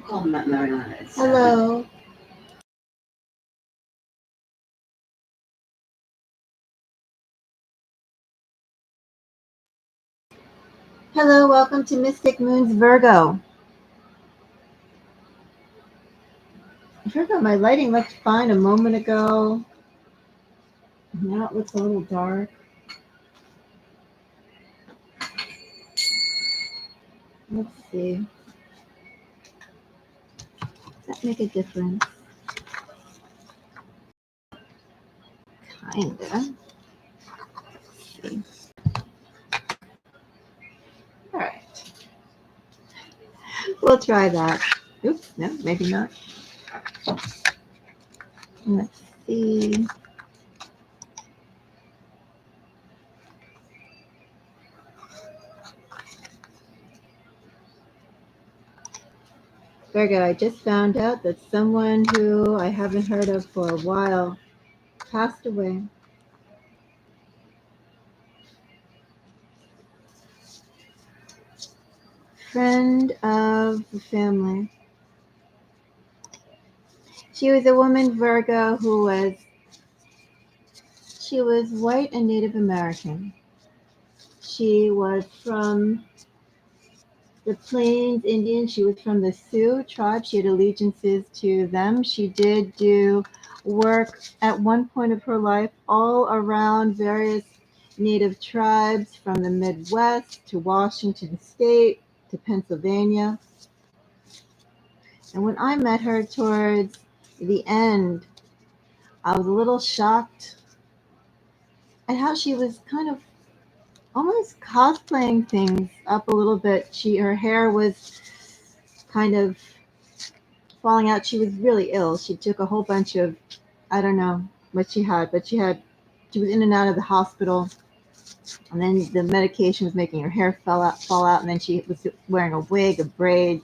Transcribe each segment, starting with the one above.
Hello. Hello, welcome to Mystic Moon's Virgo. Virgo, my lighting looked fine a moment ago. Now it looks a little dark. Let's see. Does that make a difference? Kinda. Let's see. All right. We'll try that. Oops, no, maybe not. Let's see. Virgo, I just found out that someone who I haven't heard of for a while passed away. Friend of the family. She was a woman, Virgo, she was white and Native American. She was from the Plains Indians. She was from the Sioux tribe. She had allegiances to them. She did do work at one point of her life all around various Native tribes from the Midwest to Washington State to Pennsylvania. And when I met her towards the end, I was a little shocked at how she was kind of almost cosplaying things up a little bit. Her hair was kind of falling out. She was really ill. She took a whole bunch of, I don't know what she had, but she was in and out of the hospital, and then the medication was making her hair fall out, and then she was wearing a wig, a braids.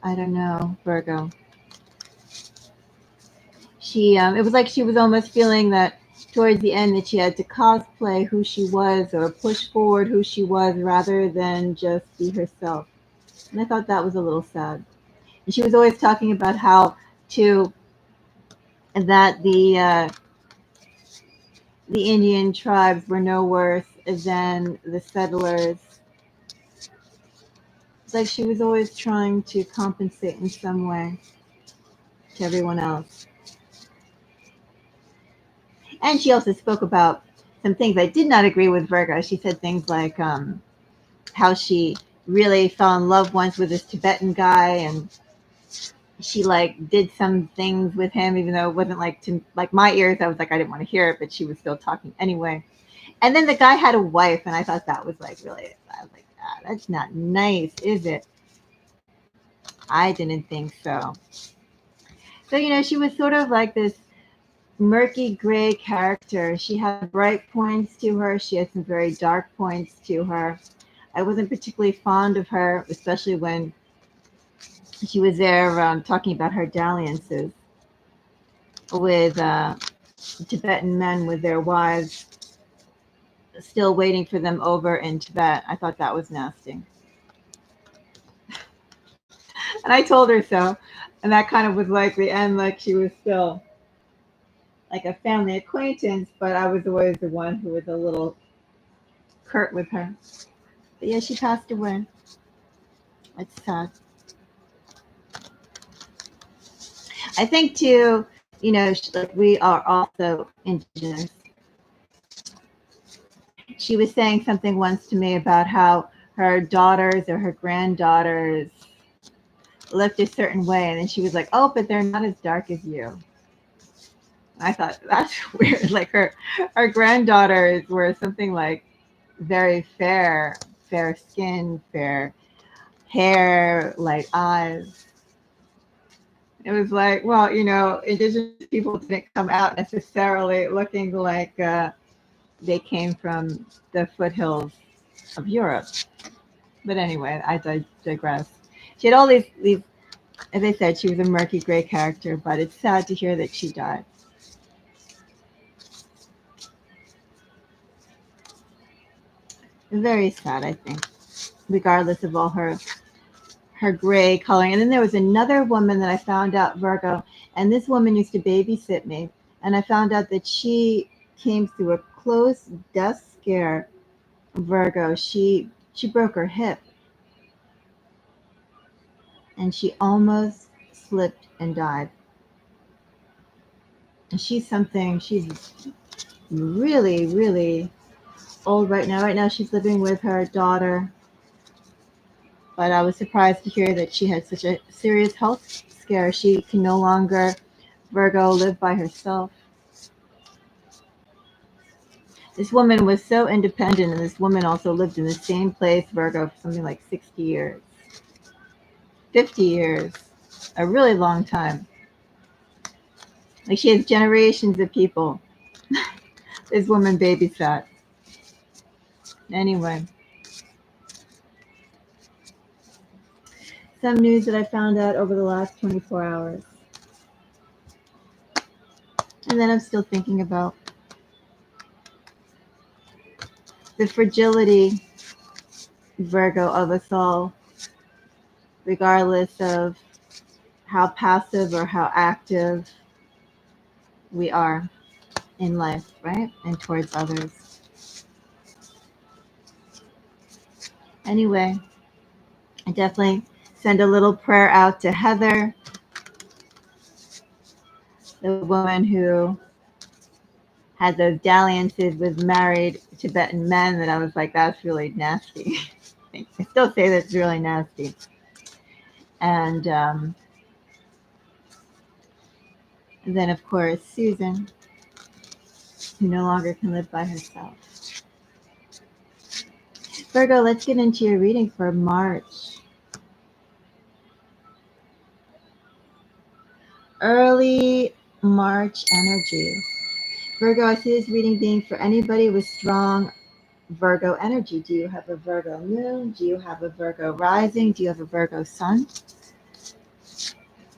I don't know, Virgo. It was like she was almost feeling that towards the end that she had to cosplay who she was or push forward who she was rather than just be herself. And I thought that was a little sad. And she was always talking about how too that the Indian tribes were no worse than the settlers. It's like she was always trying to compensate in some way to everyone else. And she also spoke about some things I did not agree with Virgo. She said things like how she really fell in love once with this Tibetan guy, and she like did some things with him, even though it wasn't like to like my ears. I was like, I didn't want to hear it, but she was still talking anyway. And then the guy had a wife, and I thought that was like really. I was like, that's not nice, is it? I didn't think so. So she was sort of like this murky gray character. She had bright points to her. She had some very dark points to her. I wasn't particularly fond of her, especially when she was there talking about her dalliances with Tibetan men with their wives, still waiting for them over in Tibet. I thought that was nasty. And I told her so. And that kind of was like the end, like she was still like a family acquaintance, but I was always the one who was a little curt with her. But yeah, she passed away. It's sad. I think too, like we are also indigenous. She was saying something once to me about how her daughters or her granddaughters looked a certain way, and then she was like, "Oh, but they're not as dark as you." I thought that's weird. Like her granddaughters were something like very fair skin, fair hair, light eyes. It was like, well, indigenous people didn't come out necessarily looking like they came from the foothills of Europe. But anyway, I digress. She had all these, as I said, she was a murky gray character, but it's sad to hear that she died. Very sad, I think, regardless of all her her gray coloring. And then there was another woman that I found out, Virgo, and this woman used to babysit me. And I found out that she came through a close death scare, Virgo. She broke her hip and she almost slipped and died. And she's really, really old right now. Right now she's living with her daughter. But I was surprised to hear that she had such a serious health scare. She can no longer, Virgo, live by herself. This woman was so independent, and this woman also lived in the same place, Virgo, for something like 60 years, 50 years, a really long time. Like she has generations of people. This woman babysat. Anyway, some news that I found out over the last 24 hours. And then I'm still thinking about the fragility, Virgo, of us all, regardless of how passive or how active we are in life, right? And towards others. Anyway, I definitely send a little prayer out to Heather, the woman who had those dalliances with married Tibetan men that I was like, that's really nasty. I still say that's really nasty. And then, of course, Susan, who no longer can live by herself. Virgo, let's get into your reading for March. Early March energies. Virgo, I see this reading being for anybody with strong Virgo energy. Do you have a Virgo moon? Do you have a Virgo rising? Do you have a Virgo sun?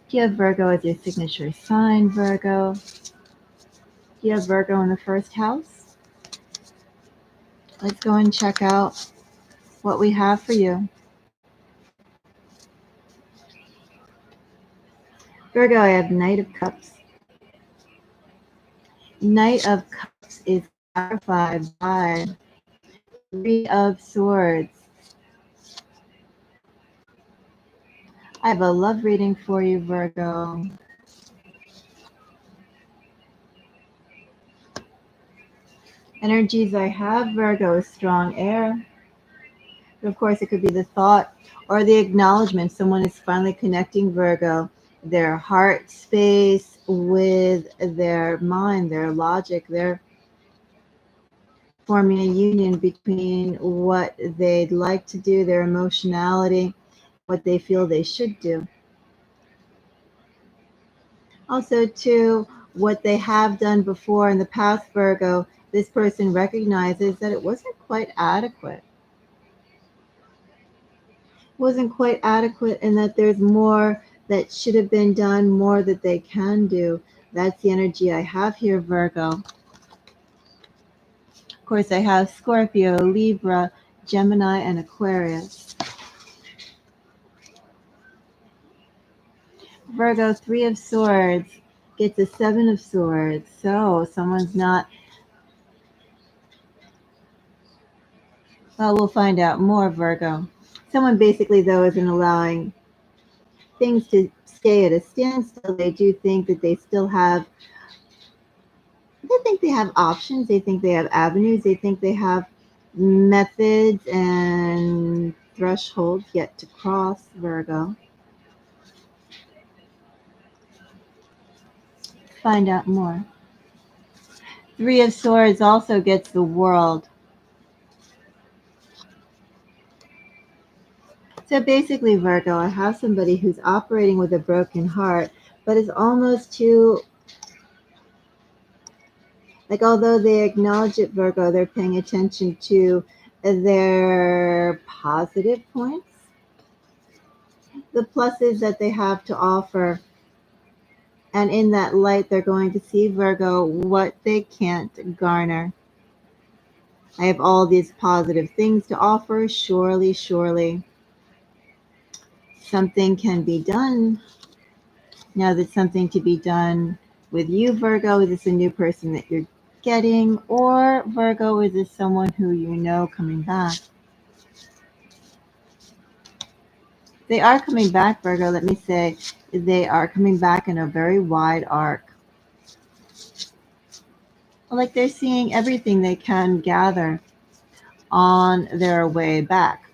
Do you have Virgo as your signature sign, Virgo? Do you have Virgo in the first house? Let's go and check out what we have for you. Virgo, I have Knight of Cups. Knight of Cups is clarified by Three of Swords. I have a love reading for you, Virgo. Energies I have, Virgo, is strong air. But of course, it could be the thought or the acknowledgement. Someone is finally connecting, Virgo, their heart space with their mind, their logic. They're forming a union between what they'd like to do, their emotionality, what they feel they should do. Also, too, what they have done before in the past, Virgo, this person recognizes that it wasn't quite adequate. Wasn't quite adequate, and that there's more that should have been done, more that they can do. That's the energy I have here, Virgo. Of course, I have Scorpio, Libra, Gemini, and Aquarius. Virgo, Three of Swords gets a Seven of Swords. So someone's not... Well, we'll find out more, Virgo. Someone basically, though, isn't allowing things to stay at a standstill. They do think that they still have... They think they have options. They think they have avenues. They think they have methods and thresholds yet to cross, Virgo. Find out more. Three of Swords also gets the World. So basically, Virgo, I have somebody who's operating with a broken heart, but is almost too... Like, although they acknowledge it, Virgo, they're paying attention to their positive points, the pluses that they have to offer. And in that light, they're going to see, Virgo, what they can't garner. I have all these positive things to offer. Surely, surely, something can be done. Now that something to be done with you, Virgo, is this a new person that you're getting? Or Virgo, is this someone who you know coming back? They are coming back, Virgo. Let me say they are coming back in a very wide arc. Like they're seeing everything they can gather on their way back.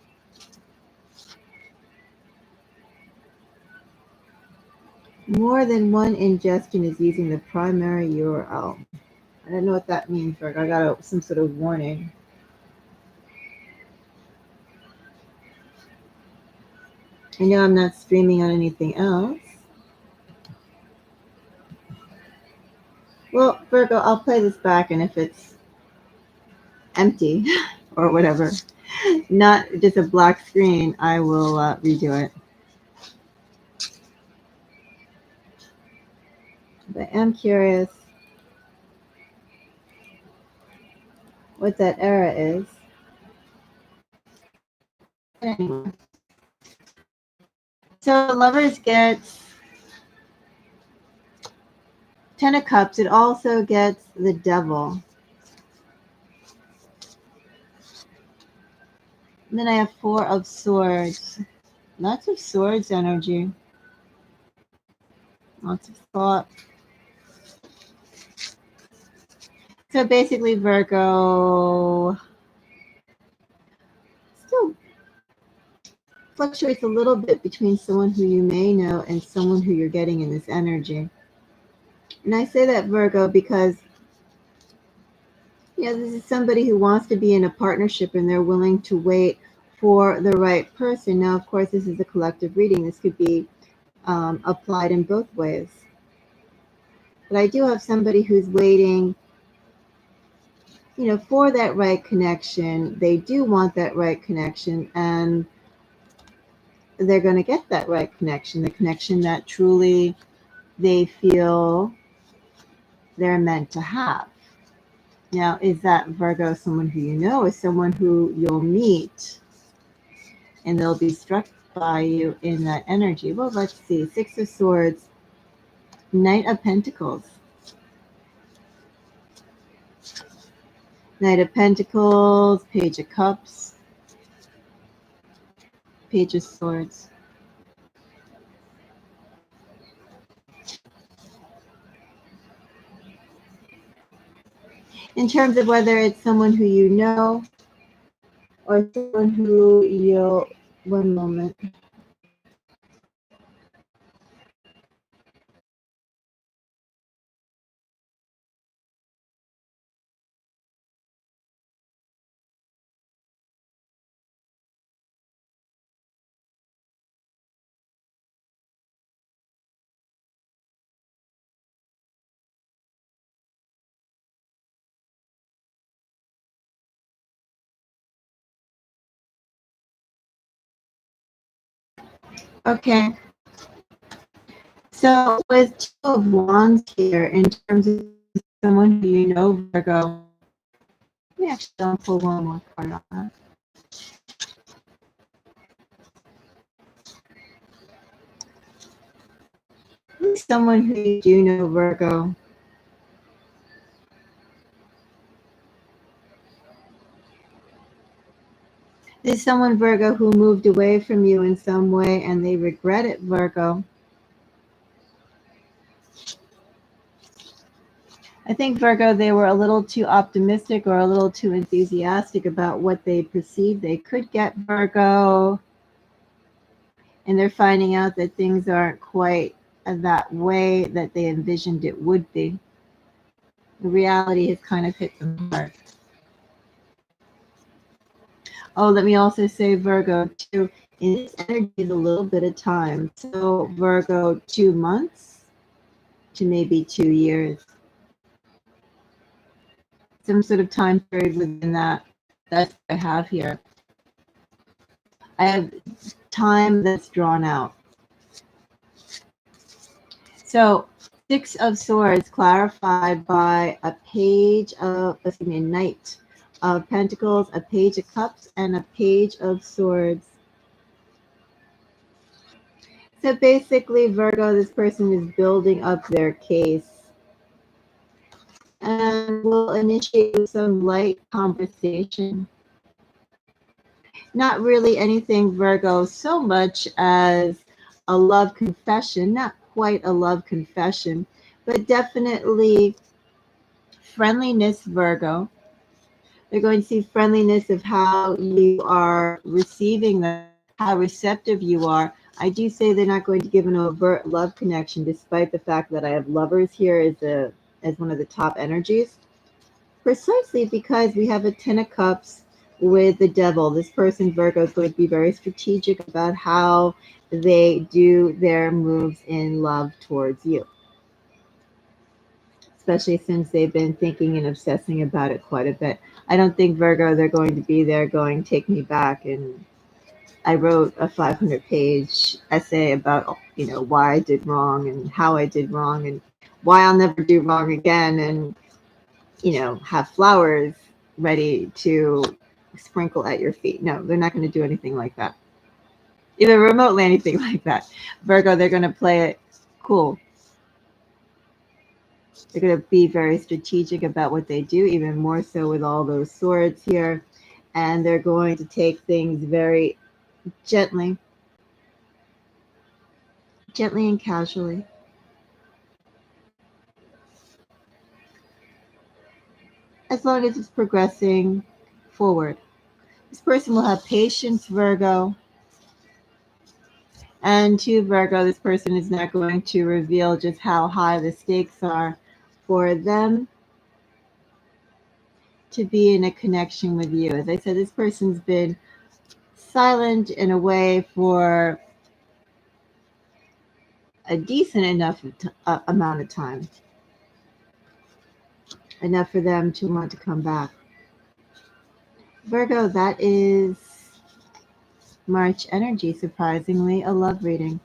More than one ingestion is using the primary URL. I don't know what that means, Virgo. I got some sort of warning. I know I'm not streaming on anything else. Well, Virgo, I'll play this back, and if it's empty or whatever, not just a black screen, I will redo it. But I am curious what that error is. Anyway. So Lovers gets 10 of Cups. It also gets the Devil. And then I have 4 of Swords. Lots of Swords energy. Lots of thought. So basically, Virgo still fluctuates a little bit between someone who you may know and someone who you're getting in this energy. And I say that, Virgo, because this is somebody who wants to be in a partnership and they're willing to wait for the right person. Now, of course, this is a collective reading. This could be applied in both ways. But I do have somebody who's waiting, for that right connection. They do want that right connection, and they're going to get that right connection, the connection that truly they feel they're meant to have. Now, is that, Virgo, someone who you know, or someone who you'll meet and they'll be struck by you in that energy? Well, let's see. 6 of Swords, Knight of Pentacles. Knight of Pentacles, Page of Cups, Page of Swords. In terms of whether it's someone who you know or someone who you'll... One moment. Okay. So with 2 of Wands here, in terms of someone who you know, Virgo, let me actually pull one more card on that. Someone who you do know, Virgo. There's someone, Virgo, who moved away from you in some way and they regret it, Virgo. I think, Virgo, they were a little too optimistic or a little too enthusiastic about what they perceived they could get, Virgo. And they're finding out that things aren't quite that way that they envisioned it would be. The reality has kind of hit them hard. Oh, let me also say, Virgo, too, in this energy is a little bit of time. So, Virgo, 2 months to maybe 2 years. Some sort of time period within that. That's what I have here. I have time that's drawn out. So 6 of Swords clarified by a page of, a Knight of Pentacles, a Page of Cups, and a Page of Swords. So basically, Virgo, this person is building up their case and will initiate some light conversation. Not really anything, Virgo, so much as a love confession, not quite a love confession, but definitely friendliness, Virgo. They're going to see friendliness of how you are receiving them, how receptive you are. I do say they're not going to give an overt love connection, despite the fact that I have lovers here as one of the top energies. Precisely because we have a Ten of Cups with the Devil. This person, Virgo, is going to be very strategic about how they do their moves in love towards you, especially since they've been thinking and obsessing about it quite a bit. I don't think, Virgo, they're going to be there going, take me back. And I wrote a 500-page essay about, why I did wrong and how I did wrong and why I'll never do wrong again. And have flowers ready to sprinkle at your feet. No, they're not going to do anything like that. Even remotely anything like that. Virgo, they're going to play it cool. They're going to be very strategic about what they do, even more so with all those swords here. And they're going to take things very gently and casually. As long as it's progressing forward. This person will have patience, Virgo. And to Virgo, this person is not going to reveal just how high the stakes are for them to be in a connection with you. As I said, this person's been silent in a way for a decent enough amount of time. Enough for them to want to come back. Virgo, that is March energy, surprisingly, a love reading.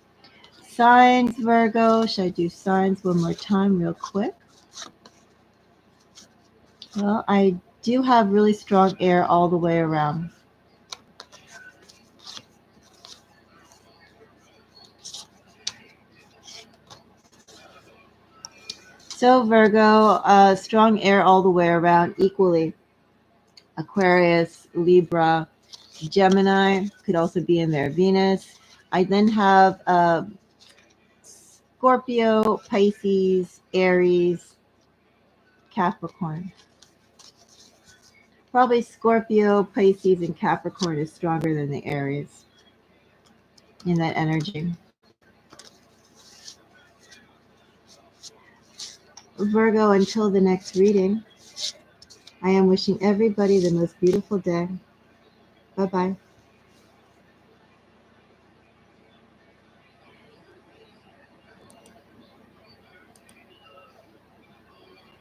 Signs, Virgo. Should I do signs one more time real quick? Well, I do have really strong air all the way around. So Virgo, strong air all the way around equally. Aquarius, Libra, Gemini could also be in there. Venus. I then have Scorpio, Pisces, Aries, Capricorn. Probably Scorpio, Pisces, and Capricorn is stronger than the Aries in that energy. Virgo, until the next reading, I am wishing everybody the most beautiful day. Bye-bye.